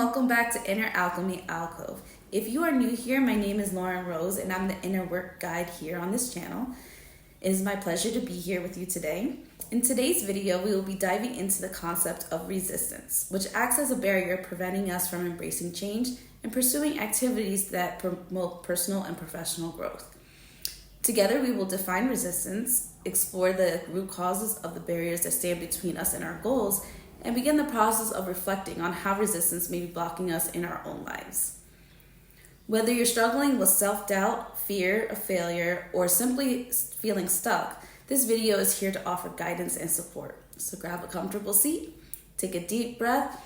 welcome back to Inner Alchemy Alcove. If you are new here, my name is Lauren Rose and I'm the Inner Work Guide here on this channel. It is my pleasure to be here with you today. In today's video, we will be diving into the concept of resistance, which acts as a barrier preventing us from embracing change and pursuing activities that promote personal and professional growth. Together, we will define resistance, explore the root causes of the barriers that stand between us and our goals, and begin the process of reflecting on how resistance may be blocking us in our own lives. Whether you're struggling with self-doubt, fear of failure, or simply feeling stuck, this video is here to offer guidance and support. So grab a comfortable seat, take a deep breath,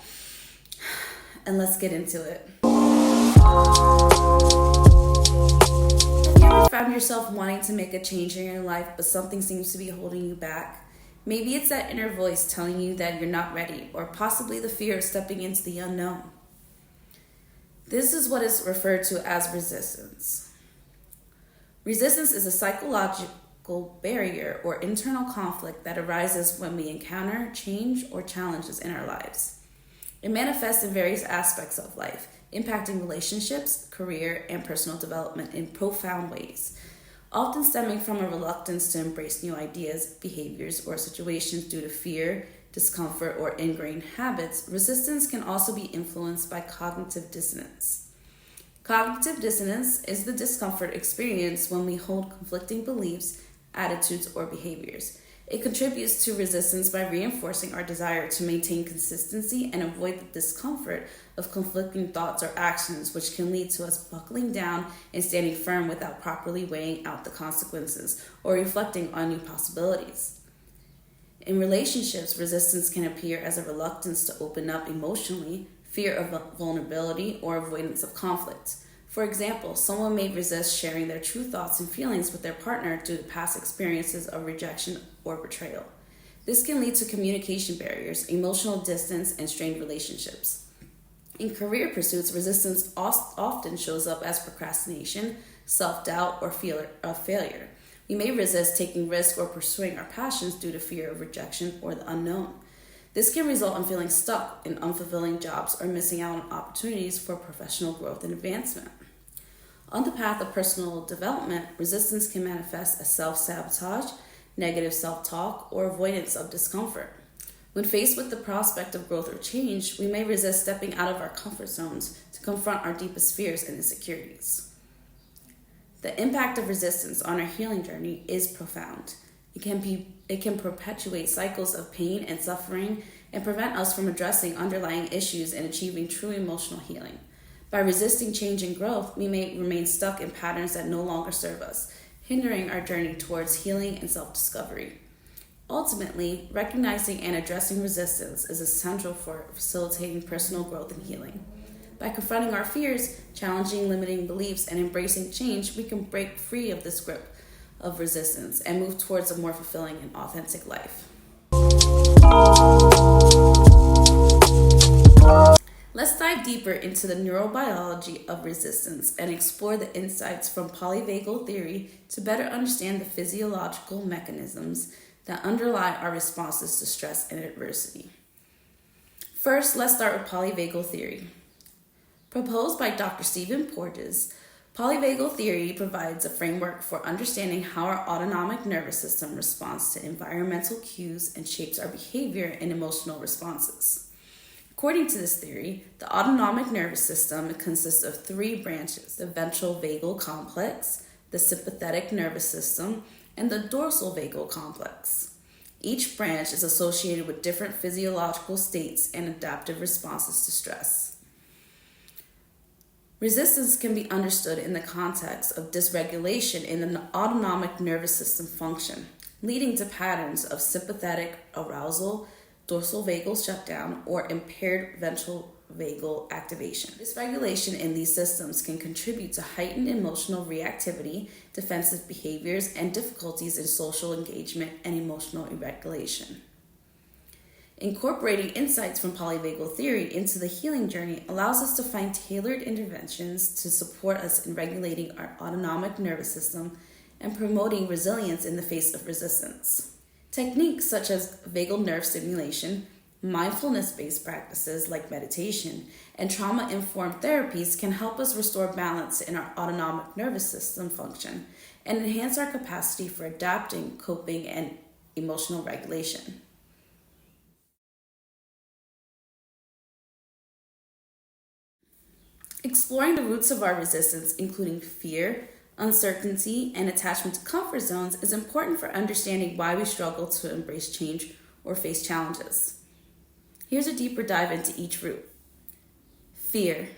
and let's get into it. Have you ever found yourself wanting to make a change in your life, but something seems to be holding you back? Maybe it's that inner voice telling you that you're not ready, or possibly the fear of stepping into the unknown. This is what is referred to as resistance. Resistance is a psychological barrier or internal conflict that arises when we encounter change or challenges in our lives. It manifests in various aspects of life, impacting relationships, career, and personal development in profound ways. Often stemming from a reluctance to embrace new ideas, behaviors, or situations due to fear, discomfort, or ingrained habits, resistance can also be influenced by cognitive dissonance. Cognitive dissonance is the discomfort experienced when we hold conflicting beliefs, attitudes, or behaviors. It contributes to resistance by reinforcing our desire to maintain consistency and avoid the discomfort of conflicting thoughts or actions, which can lead to us buckling down and standing firm without properly weighing out the consequences or reflecting on new possibilities. In relationships, resistance can appear as a reluctance to open up emotionally, fear of vulnerability, or avoidance of conflict. For example, someone may resist sharing their true thoughts and feelings with their partner due to past experiences of rejection or betrayal. This can lead to communication barriers, emotional distance, and strained relationships. In career pursuits, resistance often shows up as procrastination, self-doubt, or fear of failure. We may resist taking risks or pursuing our passions due to fear of rejection or the unknown. This can result in feeling stuck in unfulfilling jobs or missing out on opportunities for professional growth and advancement. On the path of personal development, resistance can manifest as self-sabotage, negative self-talk, or avoidance of discomfort. When faced with the prospect of growth or change, we may resist stepping out of our comfort zones to confront our deepest fears and insecurities. The impact of resistance on our healing journey is profound. It can perpetuate cycles of pain and suffering and prevent us from addressing underlying issues and achieving true emotional healing. By resisting change and growth, we may remain stuck in patterns that no longer serve us, hindering our journey towards healing and self-discovery. Ultimately, recognizing and addressing resistance is essential for facilitating personal growth and healing. By confronting our fears, challenging limiting beliefs, and embracing change, we can break free of this grip of resistance and move towards a more fulfilling and authentic life. Let's dive deeper into the neurobiology of resistance and explore the insights from polyvagal theory to better understand the physiological mechanisms that underlie our responses to stress and adversity. First, let's start with polyvagal theory. Proposed by Dr. Stephen Porges, polyvagal theory provides a framework for understanding how our autonomic nervous system responds to environmental cues and shapes our behavior and emotional responses. According to this theory, the autonomic nervous system consists of three branches: the ventral vagal complex, the sympathetic nervous system, and the dorsal vagal complex. Each branch is associated with different physiological states and adaptive responses to stress. Resistance can be understood in the context of dysregulation in the autonomic nervous system function, leading to patterns of sympathetic arousal, dorsal vagal shutdown, or impaired ventral vagal activation. Dysregulation in these systems can contribute to heightened emotional reactivity, defensive behaviors, and difficulties in social engagement and emotional regulation. Incorporating insights from polyvagal theory into the healing journey allows us to find tailored interventions to support us in regulating our autonomic nervous system and promoting resilience in the face of resistance. Techniques such as vagal nerve stimulation, Mindfulness-based practices like meditation and trauma-informed therapies can help us restore balance in our autonomic nervous system function and enhance our capacity for adapting, coping, and emotional regulation. Exploring the roots of our resistance, including fear, uncertainty, and attachment to comfort zones, is important for understanding why we struggle to embrace change or face challenges. Here's a deeper dive into each root. Fear.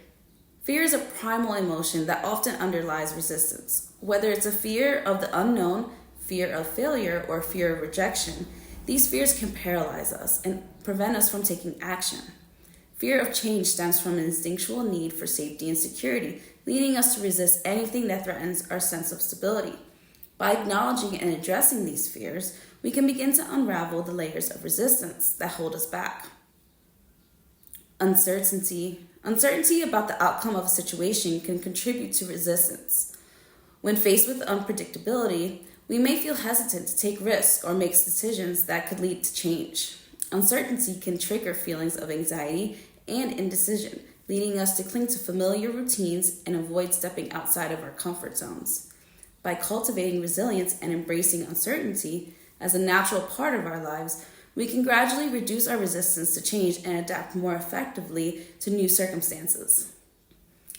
Fear is a primal emotion that often underlies resistance. Whether it's a fear of the unknown, fear of failure, or fear of rejection, these fears can paralyze us and prevent us from taking action. Fear of change stems from an instinctual need for safety and security, leading us to resist anything that threatens our sense of stability. By acknowledging and addressing these fears, we can begin to unravel the layers of resistance that hold us back. Uncertainty. Uncertainty about the outcome of a situation can contribute to resistance. When faced with unpredictability, we may feel hesitant to take risks or make decisions that could lead to change. Uncertainty can trigger feelings of anxiety and indecision, leading us to cling to familiar routines and avoid stepping outside of our comfort zones. By cultivating resilience and embracing uncertainty as a natural part of our lives, we can gradually reduce our resistance to change and adapt more effectively to new circumstances.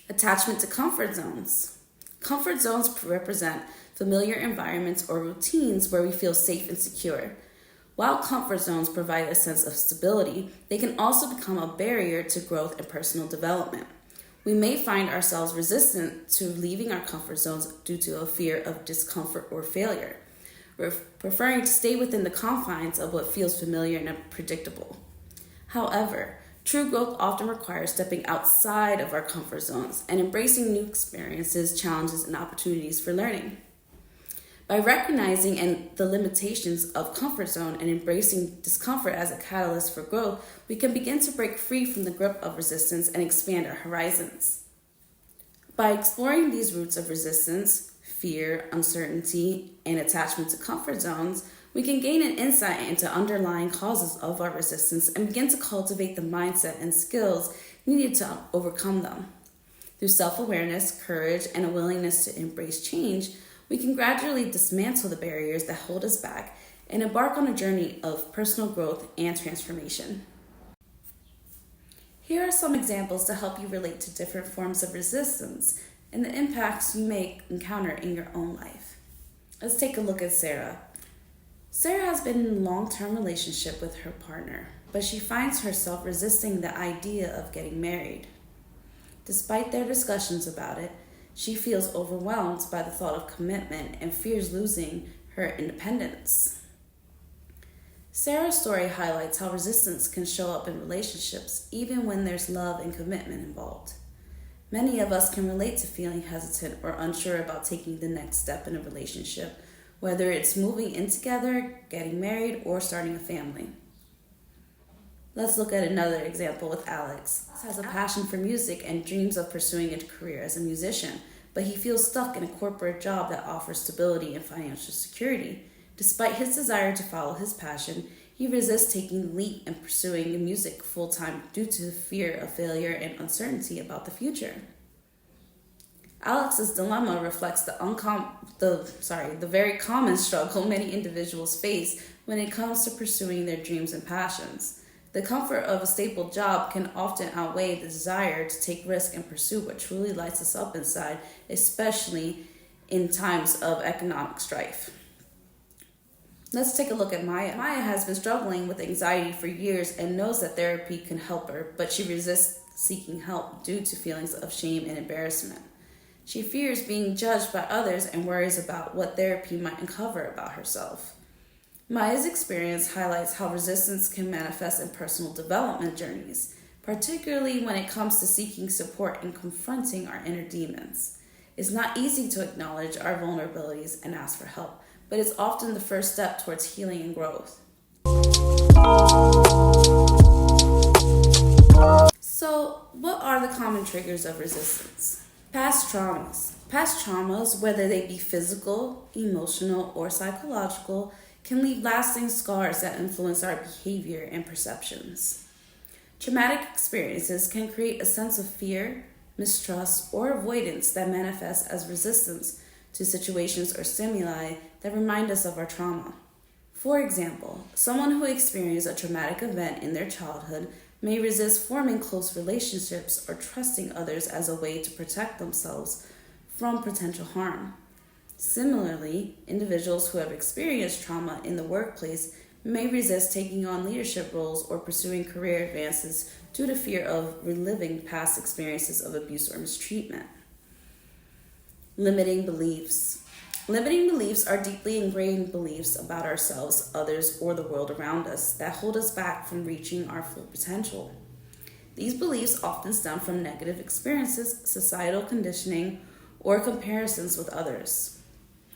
Attachment to comfort zones. Comfort zones represent familiar environments or routines where we feel safe and secure. While comfort zones provide a sense of stability, they can also become a barrier to growth and personal development. We may find ourselves resistant to leaving our comfort zones due to a fear of discomfort or failure. We're preferring to stay within the confines of what feels familiar and predictable. However, true growth often requires stepping outside of our comfort zones and embracing new experiences, challenges, and opportunities for learning. By recognizing the limitations of comfort zone and embracing discomfort as a catalyst for growth, we can begin to break free from the grip of resistance and expand our horizons. By exploring these roots of resistance, fear, uncertainty, and attachment to comfort zones, we can gain an insight into underlying causes of our resistance and begin to cultivate the mindset and skills needed to overcome them. Through self-awareness, courage, and a willingness to embrace change, we can gradually dismantle the barriers that hold us back and embark on a journey of personal growth and transformation. Here are some examples to help you relate to different forms of resistance and the impacts you may encounter in your own life. Let's take a look at Sarah. Sarah has been in a long-term relationship with her partner, but she finds herself resisting the idea of getting married. Despite their discussions about it, she feels overwhelmed by the thought of commitment and fears losing her independence. Sarah's story highlights how resistance can show up in relationships even when there's love and commitment involved. Many of us can relate to feeling hesitant or unsure about taking the next step in a relationship, whether it's moving in together, getting married, or starting a family. Let's look at another example with Alex. Alex has a passion for music and dreams of pursuing a career as a musician, but he feels stuck in a corporate job that offers stability and financial security. Despite his desire to follow his passion, he resists taking the leap and pursuing music full-time due to the fear of failure and uncertainty about the future. Alex's dilemma reflects the very common struggle many individuals face when it comes to pursuing their dreams and passions. The comfort of a stable job can often outweigh the desire to take risks and pursue what truly lights us up inside, especially in times of economic strife. Let's take a look at Maya. Maya has been struggling with anxiety for years and knows that therapy can help her, but she resists seeking help due to feelings of shame and embarrassment. She fears being judged by others and worries about what therapy might uncover about herself. Maya's experience highlights how resistance can manifest in personal development journeys, particularly when it comes to seeking support and confronting our inner demons. It's not easy to acknowledge our vulnerabilities and ask for help, but it's often the first step towards healing and growth. So, what are the common triggers of resistance? Past traumas. Past traumas, whether they be physical, emotional, or psychological, can leave lasting scars that influence our behavior and perceptions. Traumatic experiences can create a sense of fear, mistrust, or avoidance that manifests as resistance to situations or stimuli that remind us of our trauma. For example, someone who experienced a traumatic event in their childhood may resist forming close relationships or trusting others as a way to protect themselves from potential harm. Similarly, individuals who have experienced trauma in the workplace may resist taking on leadership roles or pursuing career advances due to fear of reliving past experiences of abuse or mistreatment. Limiting beliefs. Limiting beliefs are deeply ingrained beliefs about ourselves, others, or the world around us that hold us back from reaching our full potential. These beliefs often stem from negative experiences, societal conditioning, or comparisons with others.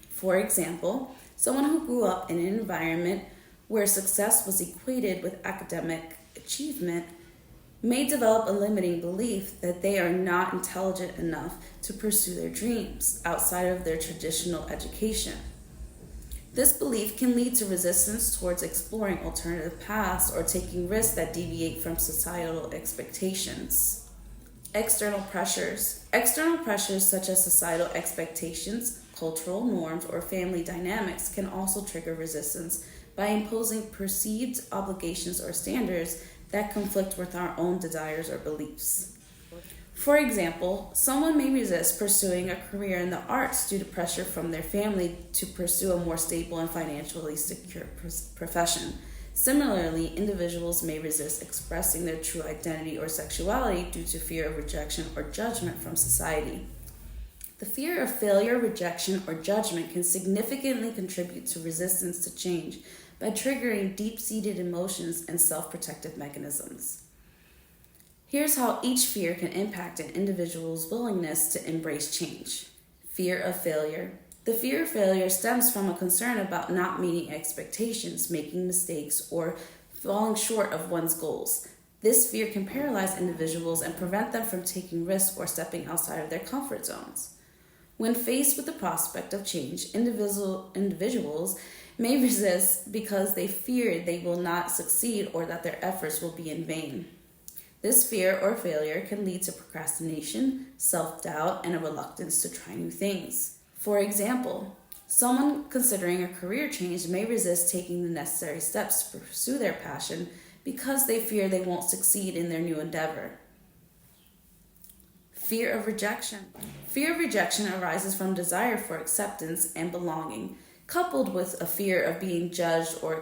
For example, someone who grew up in an environment where success was equated with academic achievement may develop a limiting belief that they are not intelligent enough to pursue their dreams outside of their traditional education. This belief can lead to resistance towards exploring alternative paths or taking risks that deviate from societal expectations. External pressures. External pressures such as societal expectations, cultural norms, or family dynamics can also trigger resistance by imposing perceived obligations or standards that conflict with our own desires or beliefs. For example, someone may resist pursuing a career in the arts due to pressure from their family to pursue a more stable and financially secure profession. Similarly, individuals may resist expressing their true identity or sexuality due to fear of rejection or judgment from society. The fear of failure, rejection, or judgment can significantly contribute to resistance to change by triggering deep-seated emotions and self-protective mechanisms. Here's how each fear can impact an individual's willingness to embrace change. Fear of failure. The fear of failure stems from a concern about not meeting expectations, making mistakes, or falling short of one's goals. This fear can paralyze individuals and prevent them from taking risks or stepping outside of their comfort zones. When faced with the prospect of change, individuals may resist because they fear they will not succeed or that their efforts will be in vain. This fear or failure can lead to procrastination, self-doubt, and a reluctance to try new things. For example, someone considering a career change may resist taking the necessary steps to pursue their passion because they fear they won't succeed in their new endeavor. Fear of rejection. Fear of rejection arises from desire for acceptance and belonging, coupled with a fear of being judged or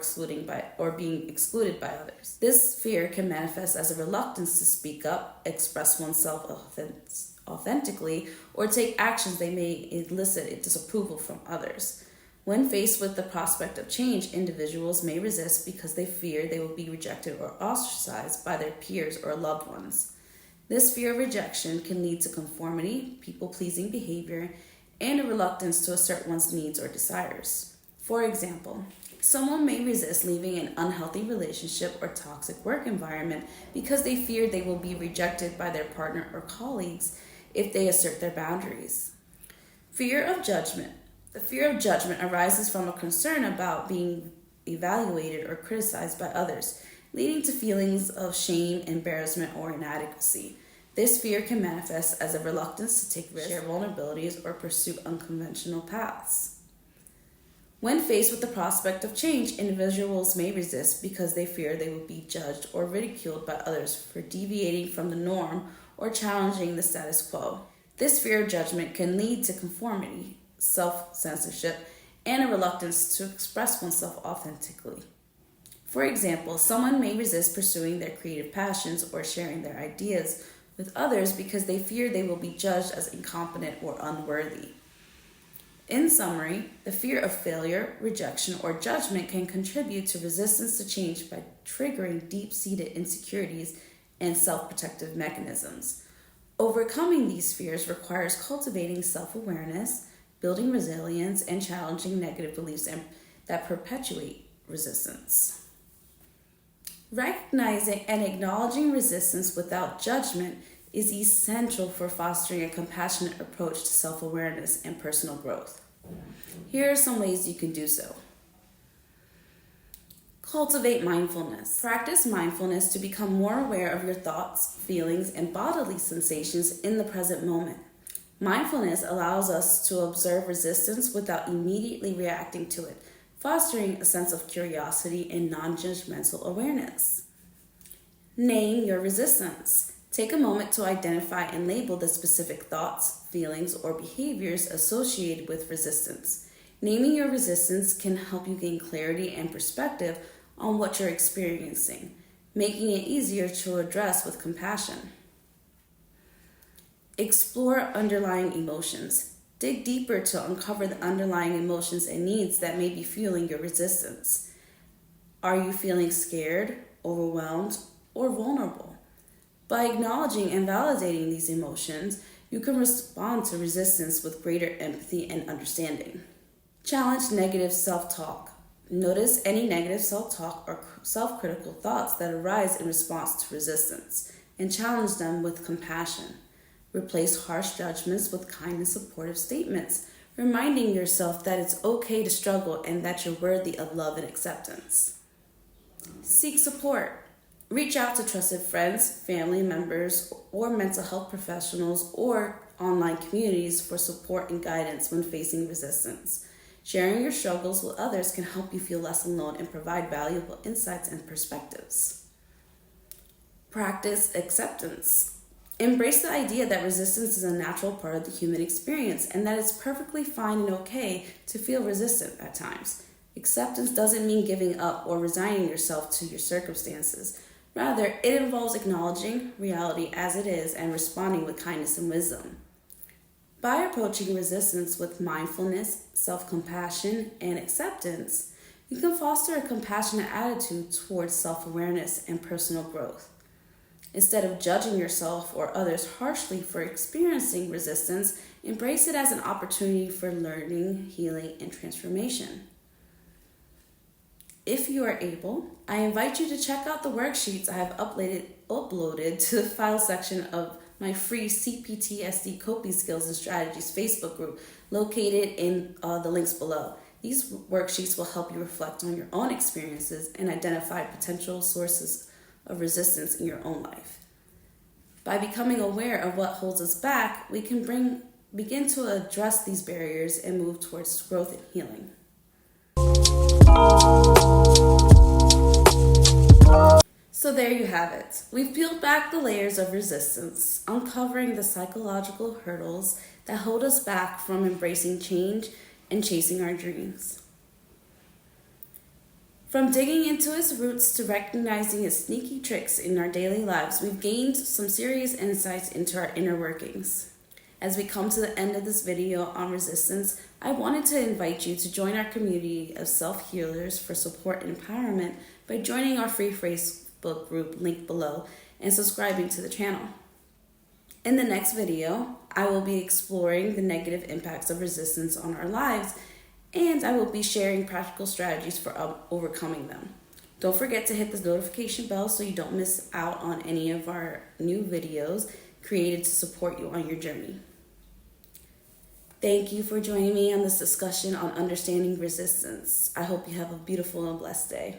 being excluded by others. This fear can manifest as a reluctance to speak up, express oneself authentically, or take actions that may elicit disapproval from others. When faced with the prospect of change, individuals may resist because they fear they will be rejected or ostracized by their peers or loved ones. This fear of rejection can lead to conformity, people-pleasing behavior, and a reluctance to assert one's needs or desires. For example, someone may resist leaving an unhealthy relationship or toxic work environment because they fear they will be rejected by their partner or colleagues if they assert their boundaries. Fear of judgment. The fear of judgment arises from a concern about being evaluated or criticized by others, leading to feelings of shame, embarrassment, or inadequacy. This fear can manifest as a reluctance to take risks, share vulnerabilities, or pursue unconventional paths. When faced with the prospect of change, individuals may resist because they fear they will be judged or ridiculed by others for deviating from the norm or challenging the status quo. This fear of judgment can lead to conformity, self-censorship, and a reluctance to express oneself authentically. For example, someone may resist pursuing their creative passions or sharing their ideas with others because they fear they will be judged as incompetent or unworthy. In summary, the fear of failure, rejection, or judgment can contribute to resistance to change by triggering deep-seated insecurities and self-protective mechanisms. Overcoming these fears requires cultivating self-awareness, building resilience, and challenging negative beliefs that perpetuate resistance. Recognizing and acknowledging resistance without judgment is essential for fostering a compassionate approach to self-awareness and personal growth. Here are some ways you can do so. Cultivate mindfulness. Practice mindfulness to become more aware of your thoughts, feelings, and bodily sensations in the present moment. Mindfulness allows us to observe resistance without immediately reacting to it, fostering a sense of curiosity and non-judgmental awareness. Name your resistance. Take a moment to identify and label the specific thoughts, feelings, or behaviors associated with resistance. Naming your resistance can help you gain clarity and perspective on what you're experiencing, making it easier to address with compassion. Explore underlying emotions. Dig deeper to uncover the underlying emotions and needs that may be fueling your resistance. Are you feeling scared, overwhelmed, or vulnerable? By acknowledging and validating these emotions, you can respond to resistance with greater empathy and understanding. Challenge negative self-talk. Notice any negative self-talk or self-critical thoughts that arise in response to resistance, and challenge them with compassion. Replace harsh judgments with kind and supportive statements, reminding yourself that it's okay to struggle and that you're worthy of love and acceptance. Seek support. Reach out to trusted friends, family members, or mental health professionals or online communities for support and guidance when facing resistance. Sharing your struggles with others can help you feel less alone and provide valuable insights and perspectives. Practice acceptance. Embrace the idea that resistance is a natural part of the human experience and that it's perfectly fine and okay to feel resistant at times. Acceptance doesn't mean giving up or resigning yourself to your circumstances. Rather, it involves acknowledging reality as it is and responding with kindness and wisdom. By approaching resistance with mindfulness, self-compassion, and acceptance, you can foster a compassionate attitude towards self-awareness and personal growth. Instead of judging yourself or others harshly for experiencing resistance, embrace it as an opportunity for learning, healing, and transformation. If you are able, I invite you to check out the worksheets I have uploaded to the file section of my free CPTSD Coping Skills and Strategies Facebook group located in the links below. These worksheets will help you reflect on your own experiences and identify potential sources of resistance in your own life. By becoming aware of what holds us back, we can begin to address these barriers and move towards growth and healing. So there you have it. We've peeled back the layers of resistance, uncovering the psychological hurdles that hold us back from embracing change and chasing our dreams. From digging into its roots to recognizing its sneaky tricks in our daily lives, we've gained some serious insights into our inner workings. As we come to the end of this video on resistance, I wanted to invite you to join our community of self-healers for support and empowerment by joining our free Facebook group linked below and subscribing to the channel. In the next video, I will be exploring the negative impacts of resistance on our lives, and I will be sharing practical strategies for overcoming them. Don't forget to hit the notification bell so you don't miss out on any of our new videos created to support you on your journey. Thank you for joining me on this discussion on understanding resistance. I hope you have a beautiful and blessed day.